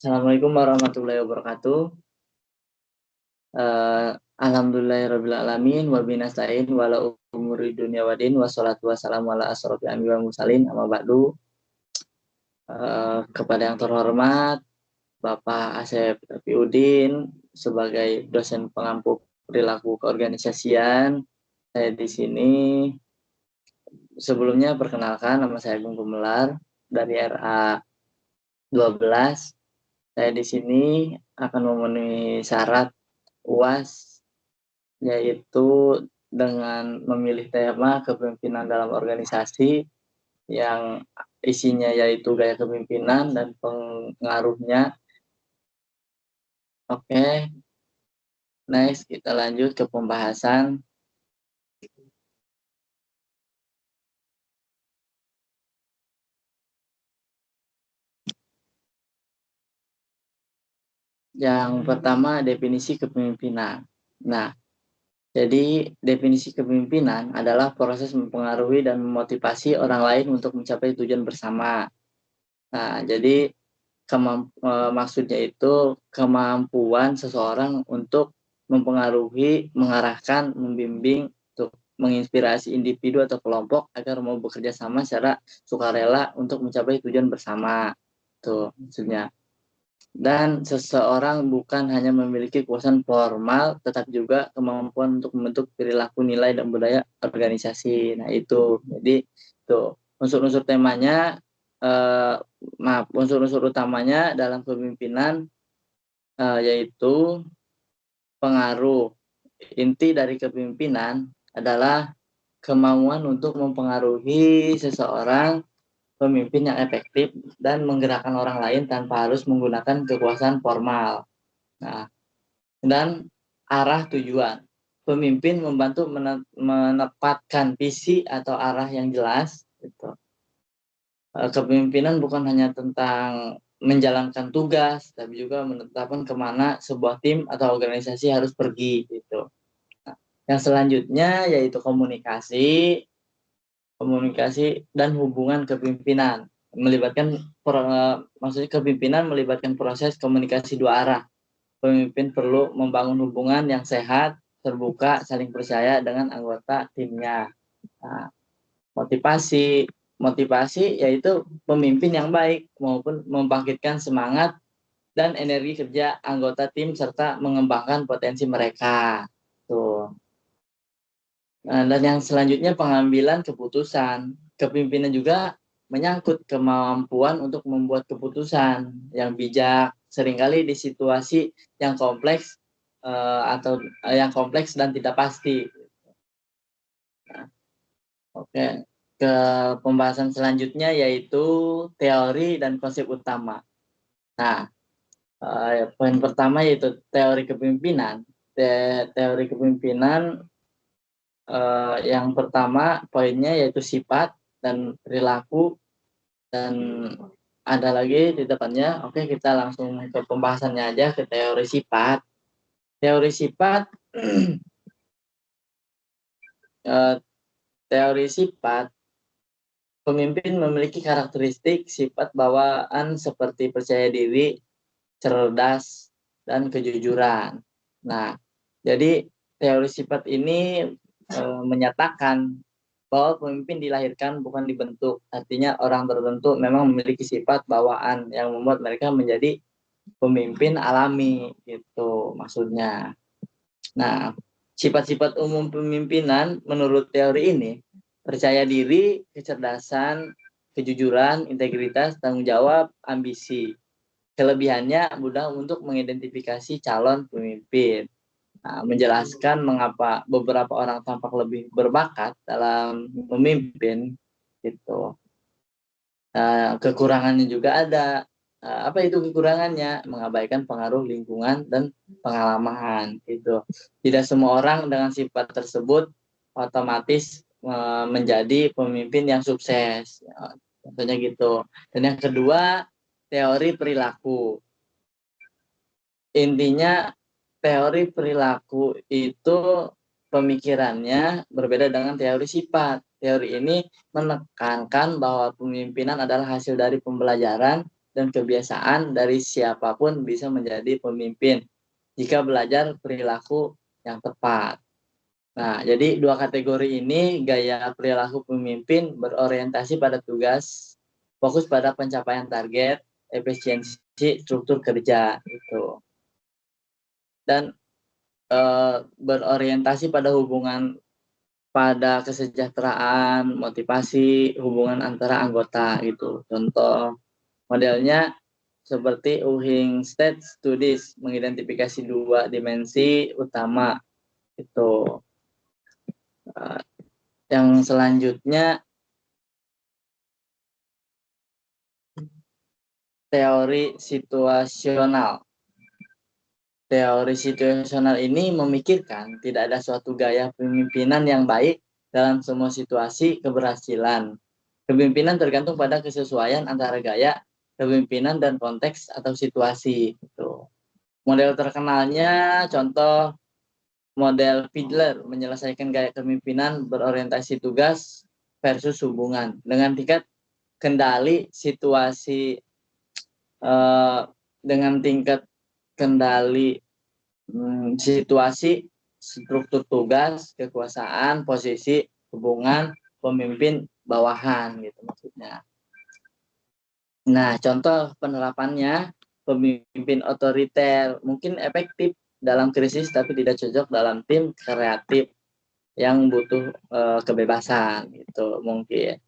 Assalamualaikum warahmatullahi wabarakatuh. Alhamdulillahirabbil alamin wa binasta'in wala umuri dunya wadin wassalatu wassalamu ala asrofil anbiya'i wal mursalin amma ba'du. Kepada yang terhormat Bapak Asep Rafiuddin sebagai dosen pengampu perilaku keorganisasian, saya di sini sebelumnya perkenalkan, nama saya Agung Gumelar dari RA 12. Saya di sini akan memenuhi syarat UAS, yaitu dengan memilih tema kepemimpinan dalam organisasi yang isinya yaitu gaya kepemimpinan dan pengaruhnya. Oke, next kita lanjut ke pembahasan. Yang pertama, definisi kepemimpinan. Nah, jadi definisi kepemimpinan adalah proses mempengaruhi dan memotivasi orang lain untuk mencapai tujuan bersama. Nah, jadi maksudnya itu kemampuan seseorang untuk mempengaruhi, mengarahkan, membimbing, untuk menginspirasi individu atau kelompok agar mau bekerja sama secara sukarela untuk mencapai tujuan bersama. Tuh, maksudnya. Dan seseorang bukan hanya memiliki kekuasaan formal, tetapi juga kemampuan untuk membentuk perilaku, nilai, dan budaya organisasi. Nah, itu. Jadi, tuh, unsur-unsur temanya, unsur-unsur utamanya dalam kepemimpinan yaitu pengaruh. Inti dari kepemimpinan adalah kemauan untuk mempengaruhi seseorang pemimpin yang efektif dan menggerakkan orang lain tanpa harus menggunakan kekuasaan formal. Nah, dan arah tujuan. Pemimpin membantu menempatkan visi atau arah yang jelas. Gitu. Kepemimpinan bukan hanya tentang menjalankan tugas, tapi juga menetapkan kemana sebuah tim atau organisasi harus pergi. Gitu. Nah, yang selanjutnya yaitu komunikasi dan hubungan kepemimpinan. Maksudnya kepemimpinan melibatkan proses komunikasi dua arah. Pemimpin perlu membangun hubungan yang sehat, terbuka, saling percaya dengan anggota timnya. Nah, motivasi yaitu pemimpin yang baik maupun membangkitkan semangat dan energi kerja anggota tim serta mengembangkan potensi mereka. Tuh. Nah, dan yang selanjutnya pengambilan keputusan. Kepemimpinan juga menyangkut kemampuan untuk membuat keputusan yang bijak, seringkali di situasi yang kompleks atau yang kompleks dan tidak pasti. Nah, oke, ke pembahasan selanjutnya yaitu teori dan konsep utama. Nah, poin pertama yaitu teori kepemimpinan. Teori kepemimpinan yang pertama poinnya yaitu sifat dan perilaku, dan ada lagi di depannya. Oke, kita langsung ke pembahasannya aja, ke teori sifat. Teori sifat teori sifat, pemimpin memiliki karakteristik sifat bawaan seperti percaya diri, cerdas, dan kejujuran. Nah, jadi teori sifat ini menyatakan bahwa pemimpin dilahirkan bukan dibentuk. Artinya orang tertentu memang memiliki sifat bawaan yang membuat mereka menjadi pemimpin alami, gitu maksudnya. Nah, sifat-sifat umum pemimpinan menurut teori ini: percaya diri, kecerdasan, kejujuran, integritas, tanggung jawab, ambisi. Kelebihannya mudah untuk mengidentifikasi calon pemimpin. Nah, menjelaskan mengapa beberapa orang tampak lebih berbakat dalam memimpin, gitu. Kekurangannya juga ada. Apa itu kekurangannya? Mengabaikan pengaruh lingkungan dan pengalaman, gitu. Tidak semua orang dengan sifat tersebut otomatis menjadi pemimpin yang sukses. Contohnya gitu. Dan yang kedua, teori perilaku. Intinya teori perilaku itu pemikirannya berbeda dengan teori sifat. Teori ini menekankan bahwa pemimpinan adalah hasil dari pembelajaran dan kebiasaan dari siapapun bisa menjadi pemimpin jika belajar perilaku yang tepat. Nah, jadi dua kategori ini gaya perilaku pemimpin berorientasi pada tugas, fokus pada pencapaian target, efisiensi struktur kerja itu. Dan berorientasi pada hubungan pada kesejahteraan, motivasi, hubungan antara anggota gitu. Contoh modelnya seperti Ewing State Studies mengidentifikasi dua dimensi utama itu. Yang selanjutnya teori situasional. Teori situasional ini memikirkan tidak ada suatu gaya pemimpinan yang baik dalam semua situasi keberhasilan. Kepemimpinan tergantung pada kesesuaian antara gaya kepemimpinan dan konteks atau situasi. Gitu. Model terkenalnya contoh model Fiedler menyelesaikan gaya kepemimpinan berorientasi tugas versus hubungan dengan tingkat kendali situasi dengan tingkat kendali situasi, struktur tugas, kekuasaan, posisi, hubungan, pemimpin, bawahan gitu maksudnya. Nah, contoh penerapannya pemimpin otoriter mungkin efektif dalam krisis tapi tidak cocok dalam tim kreatif yang butuh kebebasan gitu mungkin.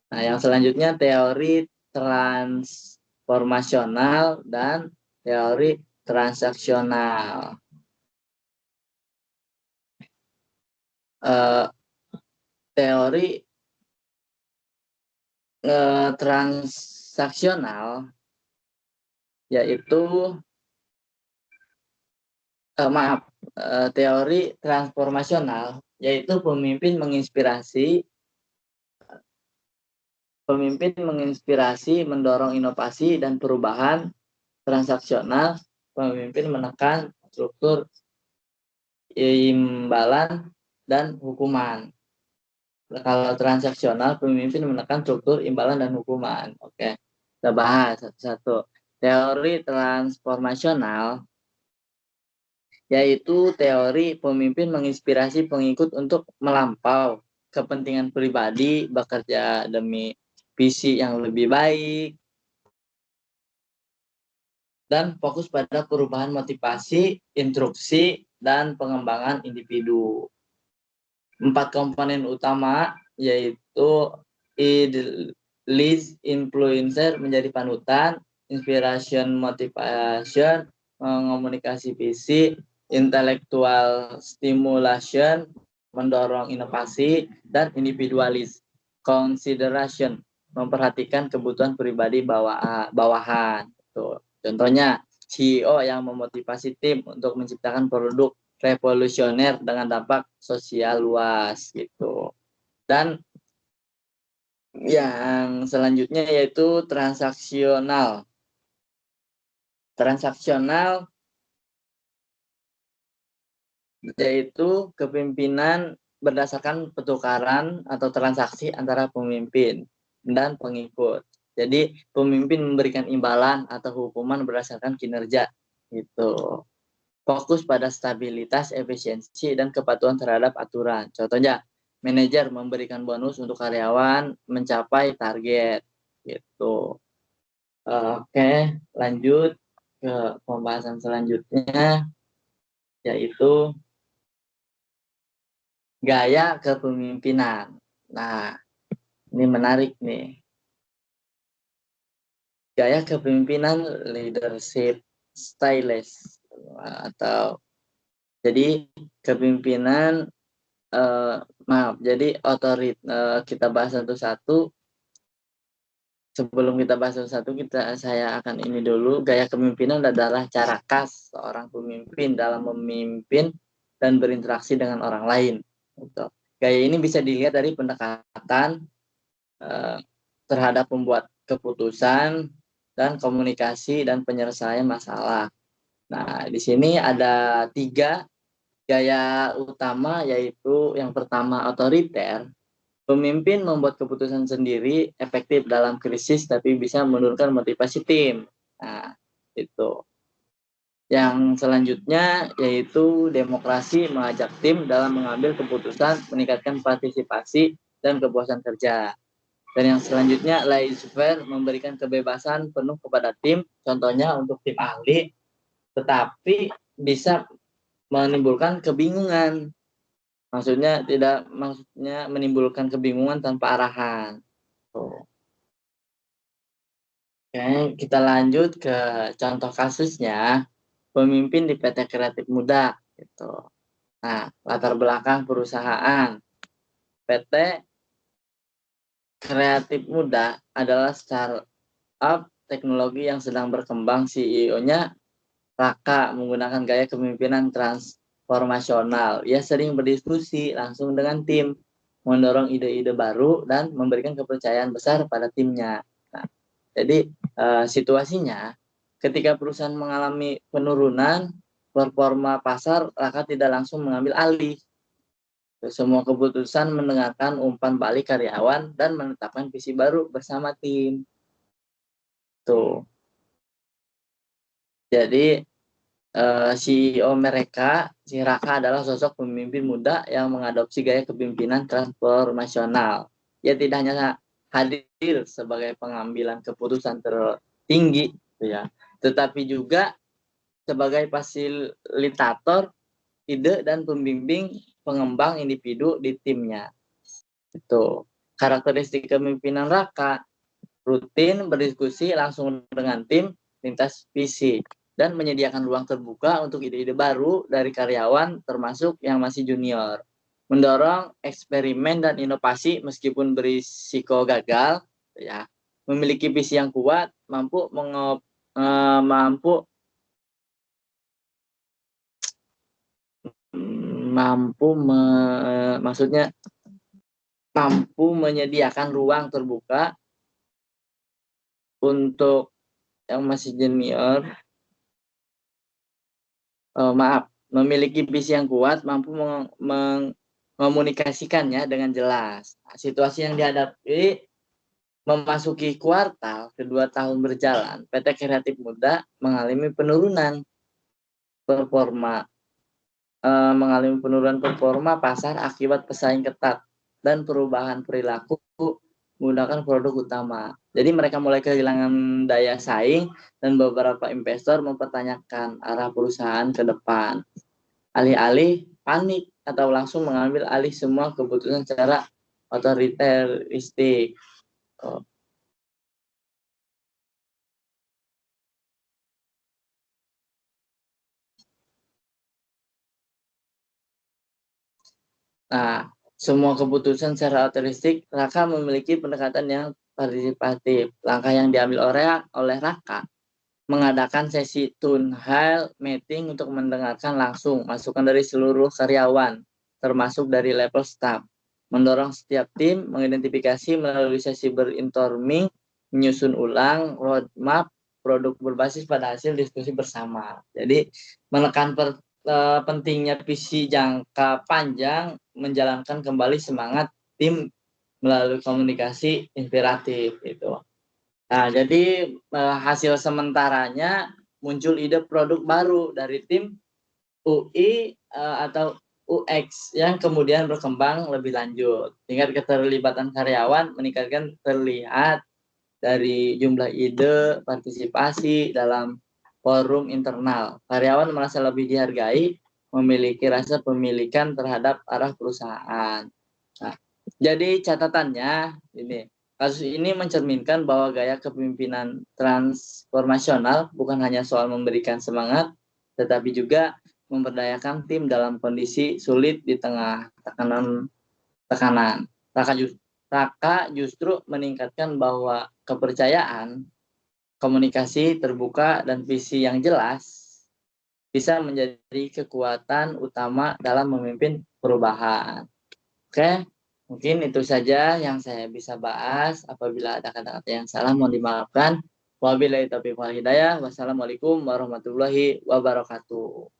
Nah, yang selanjutnya teori transformasional dan teori transaksional. Teori transaksional yaitu teori transformasional yaitu pemimpin menginspirasi, mendorong inovasi dan perubahan. Transaksional, pemimpin menekan struktur imbalan dan hukuman. Kalau transaksional, pemimpin menekan struktur imbalan dan hukuman. Oke, kita bahas satu-satu. Teori transformasional yaitu teori pemimpin menginspirasi pengikut untuk melampau kepentingan pribadi, bekerja demi visi yang lebih baik, dan fokus pada perubahan motivasi, instruksi, dan pengembangan individu. 4 komponen utama yaitu lead influencer menjadi panutan, inspiration motivation, komunikasi visi, intellectual stimulation, mendorong inovasi, dan individualis consideration, memperhatikan kebutuhan pribadi bawahan. Tuh. Contohnya CEO yang memotivasi tim untuk menciptakan produk revolusioner dengan dampak sosial luas gitu. Dan yang selanjutnya yaitu transaksional. Transaksional yaitu kepemimpinan berdasarkan pertukaran atau transaksi antara pemimpin dan pengikut. Jadi pemimpin memberikan imbalan atau hukuman berdasarkan kinerja gitu. Fokus pada stabilitas, efisiensi, dan kepatuhan terhadap aturan. Contohnya, manajer memberikan bonus untuk karyawan mencapai target gitu. Oke, lanjut ke pembahasan selanjutnya yaitu gaya kepemimpinan. Nah, ini menarik nih. Gaya kepemimpinan leadership styles atau jadi kepemimpinan jadi kita bahas satu-satu. Sebelum kita bahas satu-satu, saya akan ini dulu. Gaya kepemimpinan adalah cara khas seorang pemimpin dalam memimpin dan berinteraksi dengan orang lain. Gitu. Gaya ini bisa dilihat dari pendekatan terhadap pembuat keputusan dan komunikasi dan penyelesaian masalah. Nah, di sini ada 3 gaya utama, yaitu yang pertama otoriter, Pemimpin membuat keputusan sendiri efektif dalam krisis tapi bisa menurunkan motivasi tim. Nah, itu. Yang selanjutnya yaitu demokrasi mengajak tim dalam mengambil keputusan, meningkatkan partisipasi dan kepuasan kerja. Dan yang selanjutnya laissez-faire memberikan kebebasan penuh kepada tim, contohnya untuk tim ahli, tetapi bisa menimbulkan kebingungan. Maksudnya menimbulkan kebingungan tanpa arahan. Tuh. Oke, kita lanjut ke contoh kasusnya pemimpin di PT Kreatif Muda gitu. Nah, latar belakang perusahaan. PT Kreatif Muda adalah startup teknologi yang sedang berkembang. CEO-nya Raka menggunakan gaya kepemimpinan transformasional. Ia sering berdiskusi langsung dengan tim, mendorong ide-ide baru, dan memberikan kepercayaan besar pada timnya. Nah, jadi situasinya ketika perusahaan mengalami penurunan performa pasar, Raka tidak langsung mengambil alih. Semua keputusan mendengarkan umpan balik karyawan dan menetapkan visi baru bersama tim. Tuh. Jadi CEO mereka, si Raka adalah sosok pemimpin muda yang mengadopsi gaya kepemimpinan transformasional. Ia tidak hanya hadir sebagai pengambilan keputusan tertinggi, ya, tetapi juga sebagai fasilitator ide dan pembimbing pengembang individu di timnya. Itu karakteristik kepemimpinan Raka, rutin berdiskusi langsung dengan tim lintas visi dan menyediakan ruang terbuka untuk ide-ide baru dari karyawan termasuk yang masih junior. Mendorong eksperimen dan inovasi meskipun berisiko gagal, ya. Memiliki visi yang kuat, mampu maksudnya mampu menyediakan ruang terbuka untuk yang masih junior, memiliki visi yang kuat, mampu mengomunikasikannya dengan jelas. Nah, situasi yang dihadapi memasuki kuartal kedua tahun berjalan, PT Kreatif Muda mengalami penurunan performa pasar akibat pesaing ketat dan perubahan perilaku menggunakan produk utama. Jadi mereka mulai kehilangan daya saing dan beberapa investor mempertanyakan arah perusahaan ke depan. Alih-alih panik atau langsung mengambil alih semua keputusan secara otoriteristik. Nah, semua keputusan secara otoristik, Raka memiliki pendekatan yang partisipatif. Langkah yang diambil oleh Raka mengadakan sesi town hall meeting untuk mendengarkan langsung masukan dari seluruh karyawan, termasuk dari level staff. Mendorong setiap tim mengidentifikasi melalui sesi brainstorming, menyusun ulang roadmap produk berbasis pada hasil diskusi bersama. Jadi menekan pentingnya visi jangka panjang, menjalankan kembali semangat tim melalui komunikasi inspiratif itu. Nah, jadi hasil sementaranya muncul ide produk baru dari tim UI atau UX yang kemudian berkembang lebih lanjut. Tingkat keterlibatan karyawan meningkatkan terlihat dari jumlah ide, partisipasi dalam forum internal. Karyawan merasa lebih dihargai, memiliki rasa pemilikan terhadap arah perusahaan. Nah, jadi catatannya ini, kasus ini mencerminkan bahwa gaya kepemimpinan transformasional bukan hanya soal memberikan semangat, tetapi juga memberdayakan tim dalam kondisi sulit di tengah tekanan. Raka justru meningkatkan bahwa kepercayaan, komunikasi terbuka, dan visi yang jelas bisa menjadi kekuatan utama dalam memimpin perubahan. Oke, mungkin itu saja yang saya bisa bahas. Apabila ada kata-kata yang salah, mohon dimaafkan. Wabillahi taufiq wal hidayah. Wassalamualaikum warahmatullahi wabarakatuh.